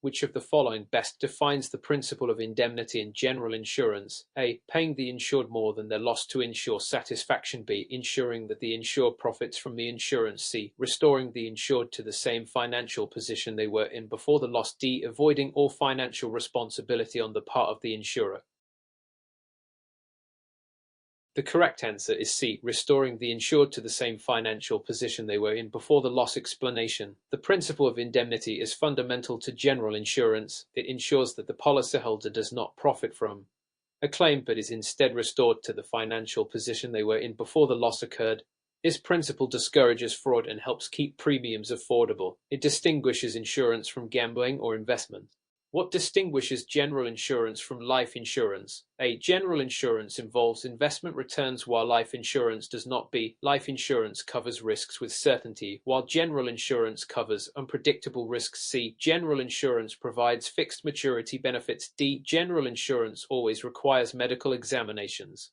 Which of the following best defines the principle of indemnity in general insurance? A. Paying the insured more than their loss to ensure satisfaction. B. Ensuring that the insured profits from the insurance. C. Restoring the insured to the same financial position they were in before the loss. D. Avoiding all financial responsibility on the part of the insurer. The correct answer is C. Restoring the insured to the same financial position they were in before the loss. Explanation. The principle of indemnity is fundamental to general insurance. It ensures that the policyholder does not profit from a claim but is instead restored to the financial position they were in before the loss occurred. This principle discourages fraud and helps keep premiums affordable. It distinguishes insurance from gambling or investment. What distinguishes general insurance from life insurance? A. General insurance involves investment returns while life insurance does not. B. Life insurance covers risks with certainty, while general insurance covers unpredictable risks. C. General insurance provides fixed maturity benefits. D. General insurance always requires medical examinations.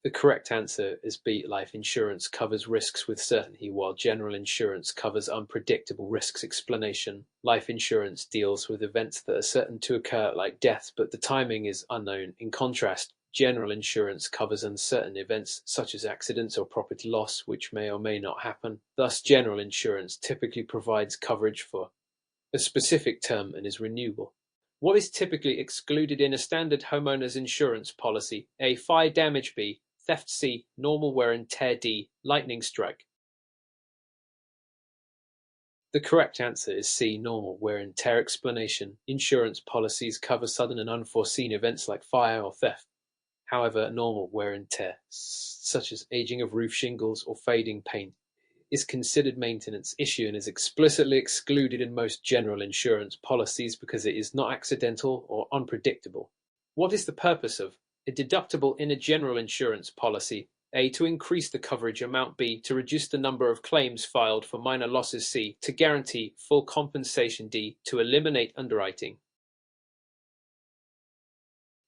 The correct answer is B. Life insurance covers risks with certainty, while general insurance covers unpredictable risks. Explanation. Life insurance deals with events that are certain to occur, like death, but the timing is unknown. In contrast, general insurance covers uncertain events, such as accidents or property loss, which may or may not happen. Thus, general insurance typically provides coverage for a specific term and is renewable. What is typically excluded in a standard homeowner's insurance policy? A. Fire damage. B. Theft. C. Normal wear and tear. D. Lightning strike. The correct answer is C. Normal wear and tear. Explanation. Insurance policies cover sudden and unforeseen events like fire or theft. However, normal wear and tear, such as aging of roof shingles or fading paint, is considered maintenance issue and is explicitly excluded in most general insurance policies because it is not accidental or unpredictable. What is the purpose of a deductible in a general insurance policy? A. To increase the coverage amount. B. To reduce the number of claims filed for minor losses. C. To guarantee full compensation. D. To eliminate underwriting.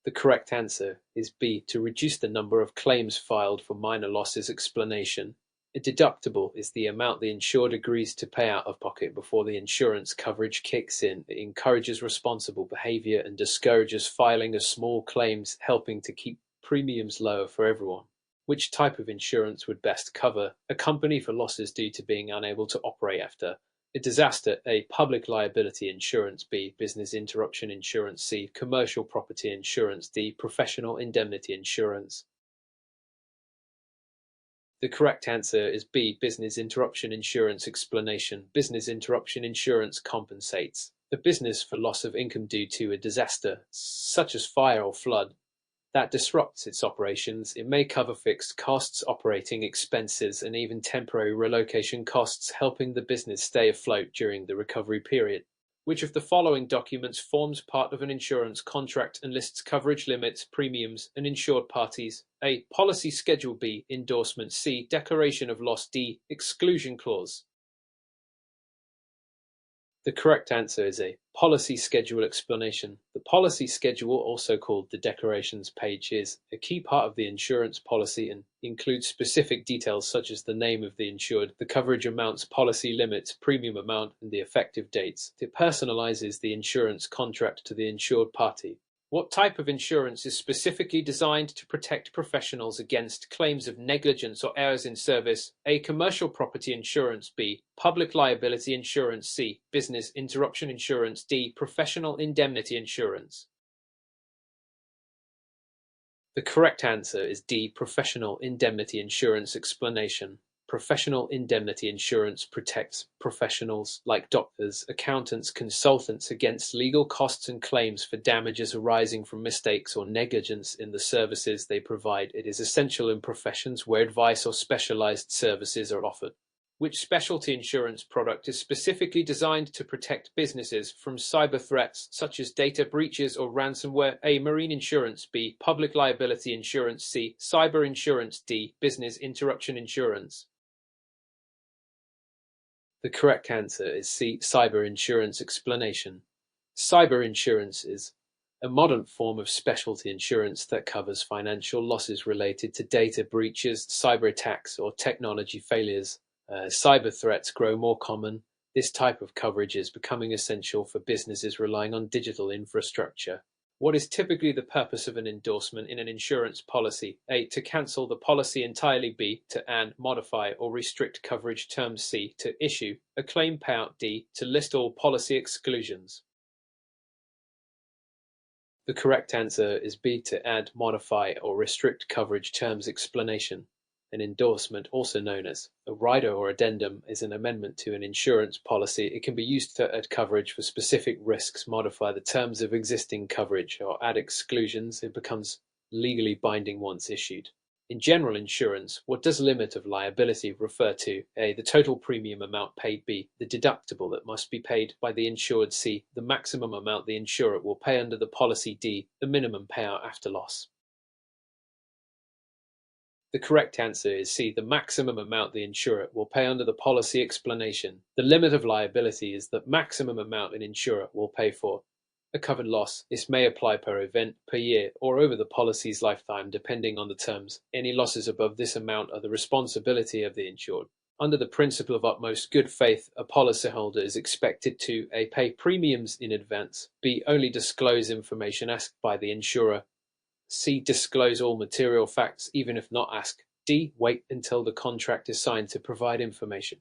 The correct answer is B. To reduce the number of claims filed for minor losses. Explanation. A deductible is the amount the insured agrees to pay out of pocket before the insurance coverage kicks in. It encourages responsible behavior and discourages filing of small claims, helping to keep premiums lower for everyone. Which type of insurance would best cover a company for losses due to being unable to operate after a disaster? A. Public liability insurance. B. Business interruption insurance. C. Commercial property insurance. D. Professional indemnity insurance. The correct answer is B. Business interruption insurance. Explanation. Business interruption insurance compensates a business for loss of income due to a disaster, such as fire or flood, that disrupts its operations. It may cover fixed costs, operating expenses, and even temporary relocation costs, helping the business stay afloat during the recovery period. Which of the following documents forms part of an insurance contract and lists coverage limits, premiums, and insured parties? A. Policy Schedule. B. Endorsement. C. Declaration of loss. D. Exclusion clause. The correct answer is A. Policy Schedule. Explanation. The policy schedule, also called the declarations page, is a key part of the insurance policy and includes specific details such as the name of the insured, the coverage amounts, policy limits, premium amount, and the effective dates. It personalizes the insurance contract to the insured party. What type of insurance is specifically designed to protect professionals against claims of negligence or errors in service? A. Commercial property insurance. B. Public liability insurance. C. Business interruption insurance. D. Professional indemnity insurance. The correct answer is D. Professional indemnity insurance. Explanation. Professional indemnity insurance protects professionals like doctors, accountants, consultants against legal costs and claims for damages arising from mistakes or negligence in the services they provide. It is essential in professions where advice or specialized services are offered. Which specialty insurance product is specifically designed to protect businesses from cyber threats such as data breaches or ransomware? A. Marine insurance. B. Public liability insurance. C. Cyber insurance. D. Business interruption insurance. The correct answer is C. Cyber insurance. Explanation. Cyber insurance is a modern form of specialty insurance that covers financial losses related to data breaches, cyber attacks, or technology failures. Cyber threats grow more common, This type of coverage is becoming essential for businesses relying on digital infrastructure. What is typically the purpose of an endorsement in an insurance policy? A. To cancel the policy entirely. B. To add, modify, or restrict coverage terms. C. To issue a claim payout. D. To list all policy exclusions. The correct answer is B. To add, modify, or restrict coverage terms. Explanation. An endorsement, also known as a rider or addendum, is an amendment to an insurance policy. It can be used to add coverage for specific risks, modify the terms of existing coverage, or add exclusions. It becomes legally binding once issued. In general insurance, what does limit of liability refer to? A. The total premium amount paid. B. The deductible that must be paid by the insured. C. The maximum amount the insurer will pay under the policy. D. The minimum payout after loss. The correct answer is C. The maximum amount the insurer will pay under the policy. Explanation. The limit of liability is the maximum amount an insurer will pay for a covered loss. This may apply per event, per year, or over the policy's lifetime, depending on the terms. Any losses above this amount are the responsibility of the insured. Under the principle of utmost good faith, a policyholder is expected to A. Pay premiums in advance. B. Only disclose information asked by the insurer. C. Disclose all material facts even if not asked. D. Wait until the contract is signed to provide information.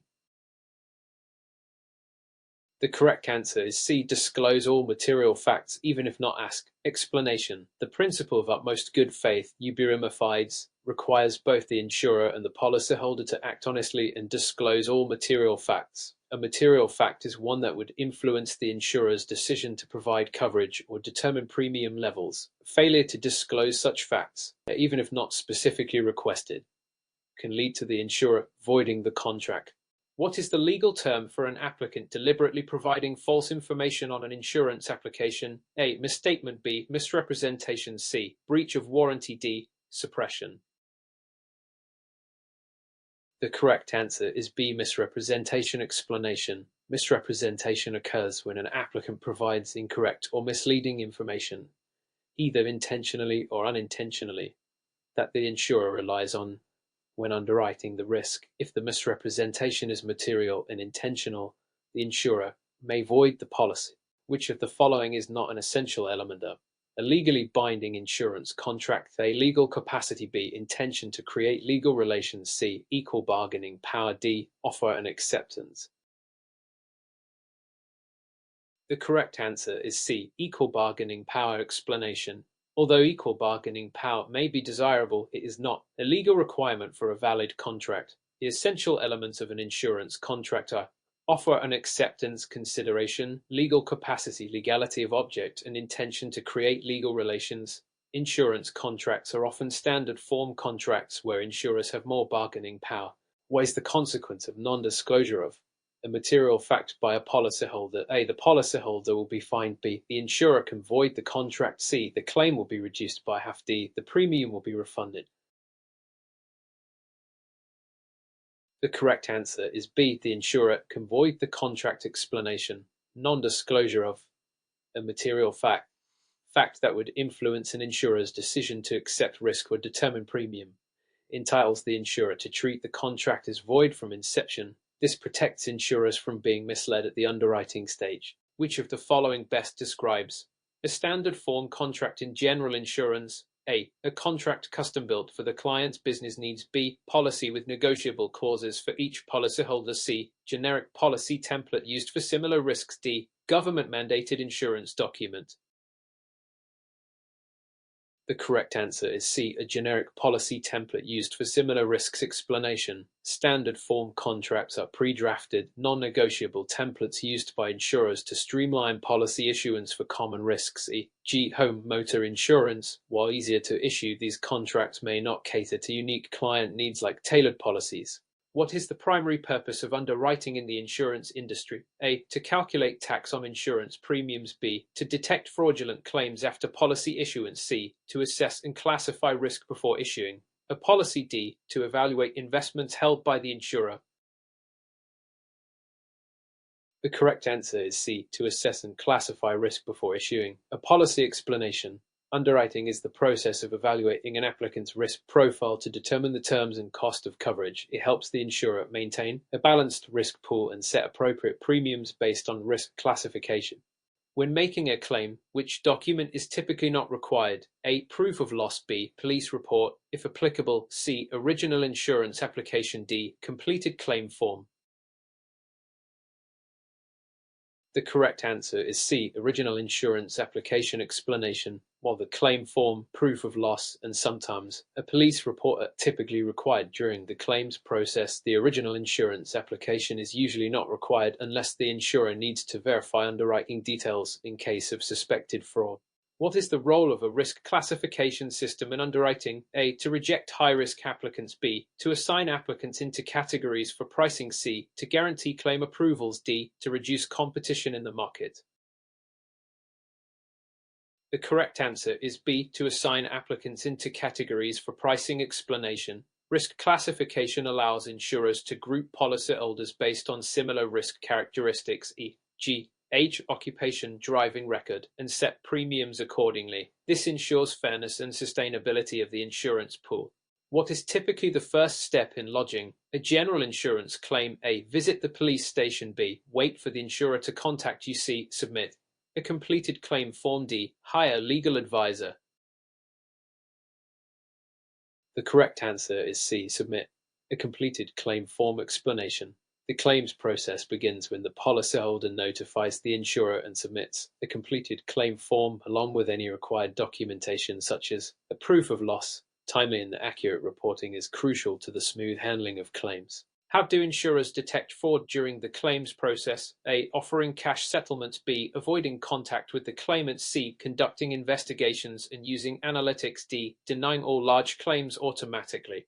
The correct answer is C. Disclose all material facts even if not asked. Explanation. The principle of utmost good faith, uberima fides, requires both the insurer and the policyholder to act honestly and disclose all material facts. A material fact is one that would influence the insurer's decision to provide coverage or determine premium levels. Failure to disclose such facts, even if not specifically requested, can lead to the insurer voiding the contract. What is the legal term for an applicant deliberately providing false information on an insurance application? A. Misstatement. B. Misrepresentation. C. Breach of warranty. D. Suppression. The correct answer is B. Misrepresentation. Explanation. Misrepresentation occurs when an applicant provides incorrect or misleading information, either intentionally or unintentionally, that the insurer relies on when underwriting the risk. If the misrepresentation is material and intentional, the insurer may void the policy. Which of the following is not an essential element of a legally binding insurance contract? A. Legal capacity. B. Intention to create legal relations. C. Equal bargaining power. D. Offer and acceptance. The correct answer is C. Equal bargaining power. Explanation. Although equal bargaining power may be desirable, it is not a legal requirement for a valid contract. The essential elements of an insurance contract are offer and acceptance, consideration, legal capacity, legality of object, and intention to create legal relations. Insurance contracts are often standard form contracts where insurers have more bargaining power. What is the consequence of non-disclosure of a material fact by a policyholder? A. The policyholder will be fined. B. The insurer can void the contract. C. The claim will be reduced by half. D. The premium will be refunded. The correct answer is B. The insurer can void the contract. Explanation. Non-disclosure of a material fact that would influence an insurer's decision to accept risk or determine premium, entitles the insurer to treat the contract as void from inception. This protects insurers from being misled at the underwriting stage. Which of the following best describes a standard form contract in general insurance? A. A contract custom-built for the client's business needs. B. Policy with negotiable clauses for each policyholder. C. Generic policy template used for similar risks. D. Government-mandated insurance document. The correct answer is C. A generic policy template used for similar risks. Explanation. Standard form contracts are pre-drafted, non-negotiable templates used by insurers to streamline policy issuance for common risks. E.g. home motor insurance. While easier to issue, these contracts may not cater to unique client needs like tailored policies. What is the primary purpose of underwriting in the insurance industry? A. To calculate tax on insurance premiums. B. To detect fraudulent claims after policy issuance. C. To assess and classify risk before issuing a policy. D. To evaluate investments held by the insurer. The correct answer is C. To assess and classify risk before issuing a policy. Explanation. Underwriting is the process of evaluating an applicant's risk profile to determine the terms and cost of coverage. It helps the insurer maintain a balanced risk pool and set appropriate premiums based on risk classification. When making a claim, which document is typically not required? A. Proof of loss. B. Police report. If applicable, C. Original insurance application. D. Completed claim form. The correct answer is C. Original insurance application explanation. While the claim form, proof of loss, and sometimes a police report are typically required during the claims process, the original insurance application is usually not required unless the insurer needs to verify underwriting details in case of suspected fraud. What is the role of a risk classification system in underwriting? A. To reject high-risk applicants. B. To assign applicants into categories for pricing. C. To guarantee claim approvals. D. To reduce competition in the market. The correct answer is B. To assign applicants into categories for pricing explanation. Risk classification allows insurers to group policyholders based on similar risk characteristics, e.g., age, occupation, driving record, and set premiums accordingly. This ensures fairness and sustainability of the insurance pool. What is typically the first step in lodging a general insurance claim? A. Visit the police station. B. Wait for the insurer to contact you. C. Submit a completed claim form. D. Hire legal advisor. The correct answer is C. Submit a completed claim form explanation. The claims process begins when the policyholder notifies the insurer and submits a completed claim form along with any required documentation such as a proof of loss. Timely and accurate reporting is crucial to the smooth handling of claims. How do insurers detect fraud during the claims process? A. Offering cash settlements. B. Avoiding contact with the claimant. C. Conducting investigations and using analytics. D. Denying all large claims automatically.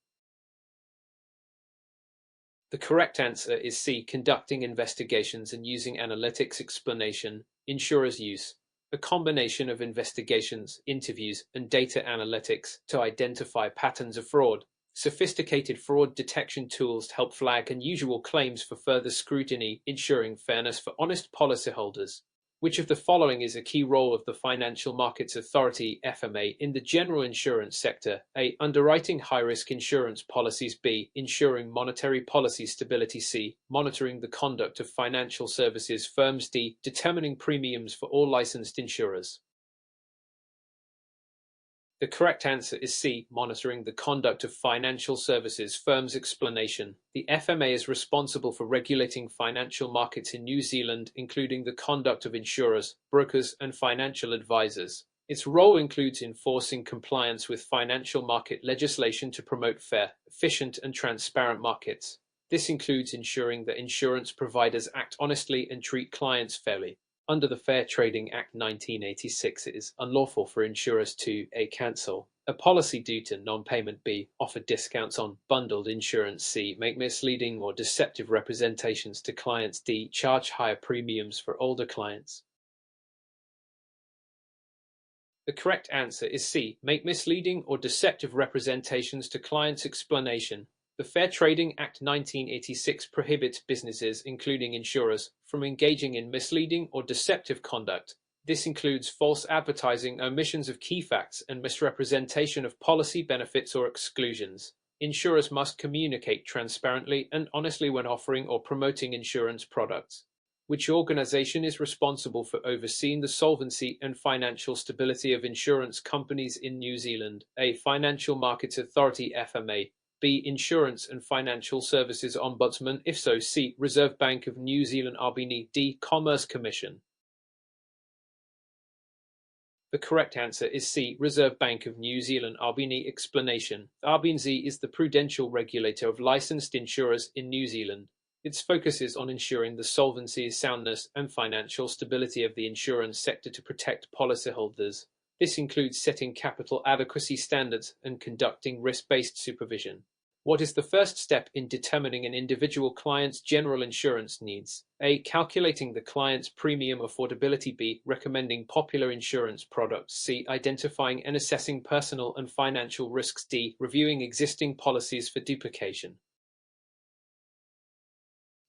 The correct answer is C. Conducting investigations and using analytics explanation. Insurers use a combination of investigations, interviews, and data analytics to identify patterns of fraud. Sophisticated fraud detection tools help flag unusual claims for further scrutiny, ensuring fairness for honest policyholders. Which of the following is a key role of the Financial Markets Authority (FMA) in the general insurance sector? A. Underwriting high-risk insurance policies. B. Ensuring monetary policy stability. C. Monitoring the conduct of financial services firms. D. Determining premiums for all licensed insurers. The correct answer is C. Monitoring the conduct of financial services firms. Explanation. The FMA is responsible for regulating financial markets in New Zealand, including the conduct of insurers, brokers, and financial advisors. Its role includes enforcing compliance with financial market legislation to promote fair, efficient, and transparent markets. This includes ensuring that insurance providers act honestly and treat clients fairly. Under the Fair Trading Act 1986, it is unlawful for insurers to A. Cancel a policy due to non-payment. B. Offer discounts on bundled insurance. C. Make misleading or deceptive representations to clients. D. Charge higher premiums for older clients. The correct answer is C. Make misleading or deceptive representations to clients. Explanation. The Fair Trading Act 1986 prohibits businesses, including insurers, from engaging in misleading or deceptive conduct. This includes false advertising, omissions of key facts, and misrepresentation of policy benefits or exclusions. Insurers must communicate transparently and honestly when offering or promoting insurance products. Which organization is responsible for overseeing the solvency and financial stability of insurance companies in New Zealand? A. Financial Markets Authority (FMA). B. Insurance and Financial Services Ombudsman. If so, C. Reserve Bank of New Zealand (RBNZ). D. Commerce Commission. The correct answer is C. Reserve Bank of New Zealand (RBNZ). Explanation. RBNZ is the prudential regulator of licensed insurers in New Zealand. Its focus is on ensuring the solvency, soundness, and financial stability of the insurance sector to protect policyholders. This includes setting capital adequacy standards and conducting risk-based supervision. What is the first step in determining an individual client's general insurance needs? A. Calculating the client's premium affordability. B. Recommending popular insurance products. C. Identifying and assessing personal and financial risks. D. Reviewing existing policies for duplication.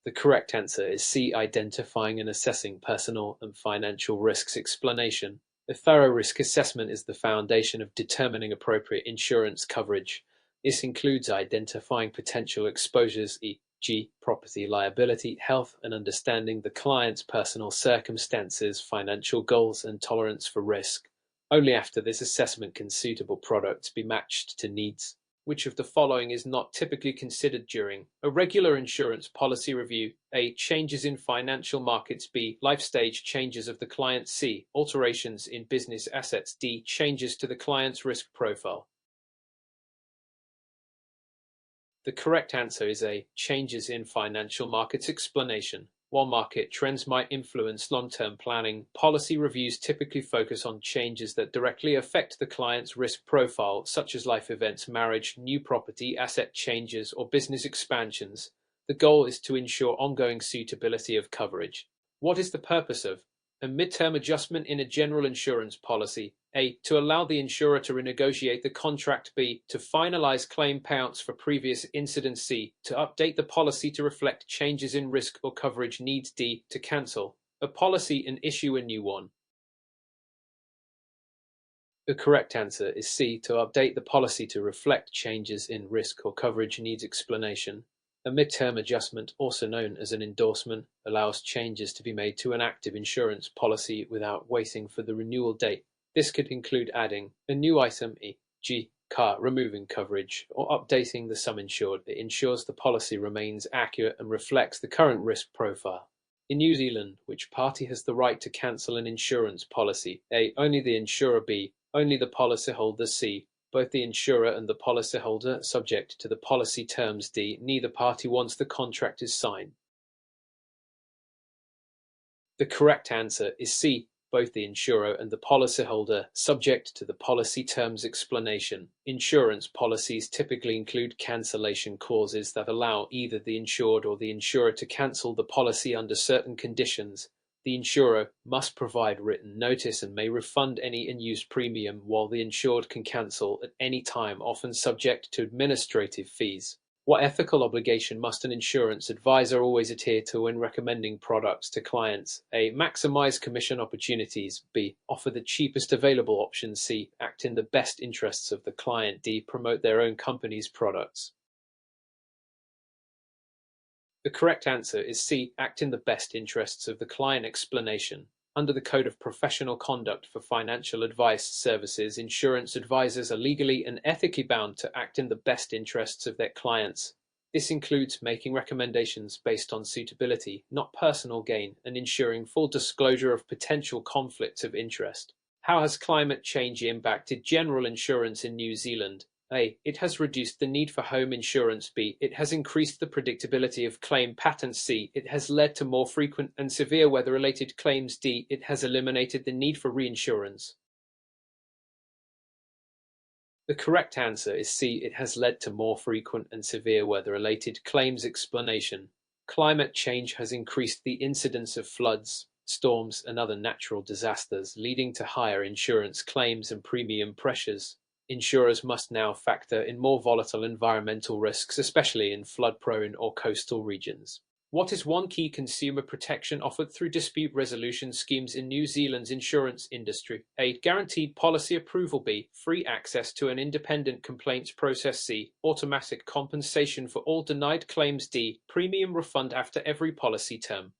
The correct answer is C. Identifying and assessing personal and financial risks. Explanation. A thorough risk assessment is the foundation of determining appropriate insurance coverage. This includes identifying potential exposures, e.g., property liability, health, and understanding the client's personal circumstances, financial goals, and tolerance for risk. Only after this assessment can suitable products be matched to needs. Which of the following is not typically considered during a regular insurance policy review? A. Changes in financial markets. B. Life stage changes of the client. C. Alterations in business assets. D. Changes to the client's risk profile. The correct answer is A. Changes in financial markets explanation. While market trends might influence long-term planning, policy reviews typically focus on changes that directly affect the client's risk profile, such as life events, marriage, new property, asset changes, or business expansions. The goal is to ensure ongoing suitability of coverage. What is the purpose of a midterm adjustment in a general insurance policy? A. To allow the insurer to renegotiate the contract. B. To finalize claim payouts for previous incidents. C. To update the policy to reflect changes in risk or coverage needs. D. To cancel a policy and issue a new one. The correct answer is C. To update the policy to reflect changes in risk or coverage needs explanation. A midterm adjustment, also known as an endorsement, allows changes to be made to an active insurance policy without waiting for the renewal date. This could include adding a new item, e.g., car, removing coverage, or updating the sum insured. It ensures the policy remains accurate and reflects the current risk profile. In New Zealand, which party has the right to cancel an insurance policy? A. Only the insurer. B. Only the policyholder. C. Both the insurer and the policyholder, subject to the policy terms. D. Neither party once the contract is signed. The correct answer is C. Both the insurer and the policyholder, subject to the policy terms explanation. Insurance policies typically include cancellation clauses that allow either the insured or the insurer to cancel the policy under certain conditions. The insurer must provide written notice and may refund any unused premium, while the insured can cancel at any time, often subject to administrative fees. What ethical obligation must an insurance advisor always adhere to when recommending products to clients? A. Maximize commission opportunities. B. Offer the cheapest available option. C. Act in the best interests of the client. D. Promote their own company's products. The correct answer is C. Act in the best interests of the client explanation. Under the Code of Professional Conduct for Financial Advice Services, insurance advisors are legally and ethically bound to act in the best interests of their clients. This includes making recommendations based on suitability, not personal gain, and ensuring full disclosure of potential conflicts of interest. How has climate change impacted general insurance in New Zealand? A. It has reduced the need for home insurance. B. It has increased the predictability of claim patterns. C. It has led to more frequent and severe weather-related claims. D. It has eliminated the need for reinsurance. The correct answer is C. It has led to more frequent and severe weather-related claims explanation. Climate change has increased the incidence of floods, storms, and other natural disasters, leading to higher insurance claims and premium pressures. Insurers must now factor in more volatile environmental risks, especially in flood-prone or coastal regions. What is one key consumer protection offered through dispute resolution schemes in New Zealand's insurance industry? A. Guaranteed policy approval. B. Free access to an independent complaints process. C. Automatic compensation for all denied claims. D. Premium refund after every policy term.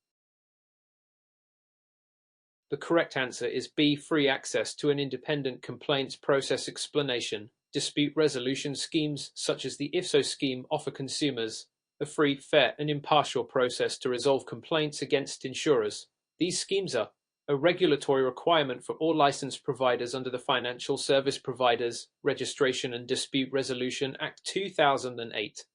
The correct answer is B. Free access to an independent complaints process explanation. Dispute resolution schemes, such as the IFSO scheme, offer consumers a free, fair, and impartial process to resolve complaints against insurers. These schemes are a regulatory requirement for all licensed providers under the Financial Service Providers Registration and Dispute Resolution Act 2008.